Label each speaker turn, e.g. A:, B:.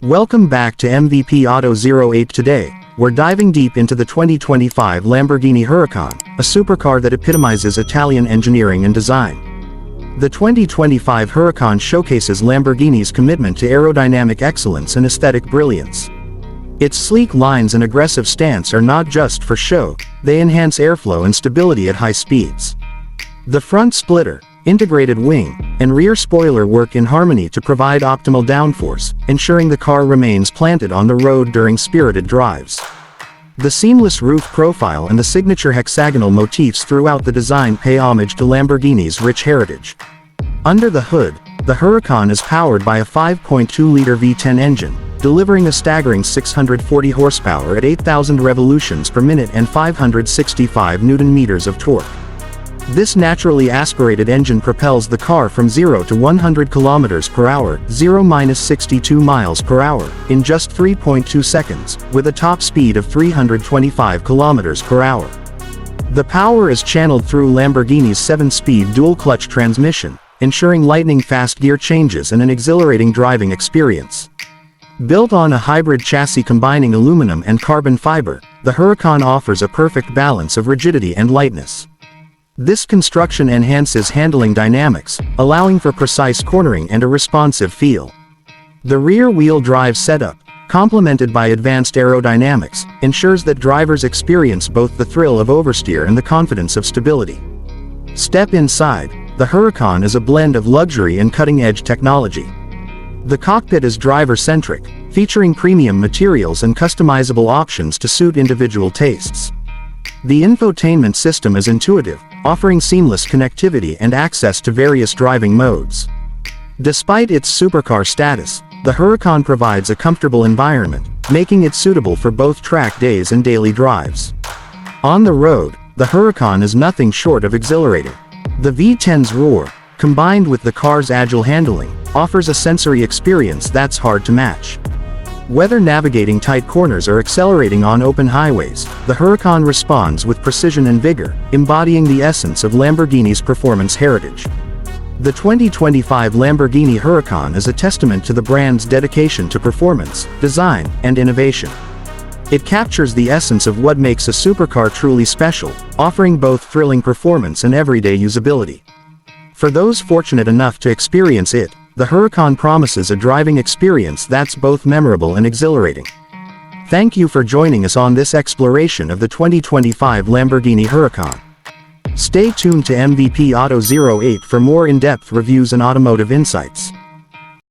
A: Welcome back to MVP Auto 08. Today, we're diving deep into the 2025 Lamborghini Huracan, a supercar that epitomizes Italian engineering and design. The 2025 Huracan showcases Lamborghini's commitment to aerodynamic excellence and aesthetic brilliance. Its sleek lines and aggressive stance are not just for show, they enhance airflow and stability at high speeds. The front splitter, integrated wing, and rear spoiler work in harmony to provide optimal downforce, ensuring the car remains planted on the road during spirited drives. The seamless roof profile and the signature hexagonal motifs throughout the design pay homage to Lamborghini's rich heritage. Under the hood, the Huracan is powered by a 5.2-liter V10 engine, delivering a staggering 640 horsepower at 8,000 revolutions per minute and 565 Nm of torque. This naturally aspirated engine propels the car from 0 to 100 km per hour, 0–62 miles per hour, in just 3.2 seconds, with a top speed of 325 km per hour. The power is channeled through Lamborghini's 7-speed dual-clutch transmission, ensuring lightning-fast gear changes and an exhilarating driving experience. Built on a hybrid chassis combining aluminum and carbon fiber, the Huracan offers a perfect balance of rigidity and lightness. This construction enhances handling dynamics, allowing for precise cornering and a responsive feel. The rear-wheel drive setup, complemented by advanced aerodynamics, ensures that drivers experience both the thrill of oversteer and the confidence of stability. Step inside, the Huracan is a blend of luxury and cutting-edge technology. The cockpit is driver-centric, featuring premium materials and customizable options to suit individual tastes. The infotainment system is intuitive, offering seamless connectivity and access to various driving modes. Despite its supercar status, the Huracan provides a comfortable environment, making it suitable for both track days and daily drives. On the road, the Huracan is nothing short of exhilarating. The V10's roar, combined with the car's agile handling, offers a sensory experience that's hard to match. Whether navigating tight corners or accelerating on open highways, the Huracan responds with precision and vigor, embodying the essence of Lamborghini's performance heritage. The 2025 Lamborghini Huracan is a testament to the brand's dedication to performance, design, and innovation. It captures the essence of what makes a supercar truly special, offering both thrilling performance and everyday usability. For those fortunate enough to experience it, the Huracan promises a driving experience that's both memorable and exhilarating. Thank you for joining us on this exploration of the 2025 Lamborghini Huracan. Stay tuned to MVP Auto 08 for more in-depth reviews and automotive insights.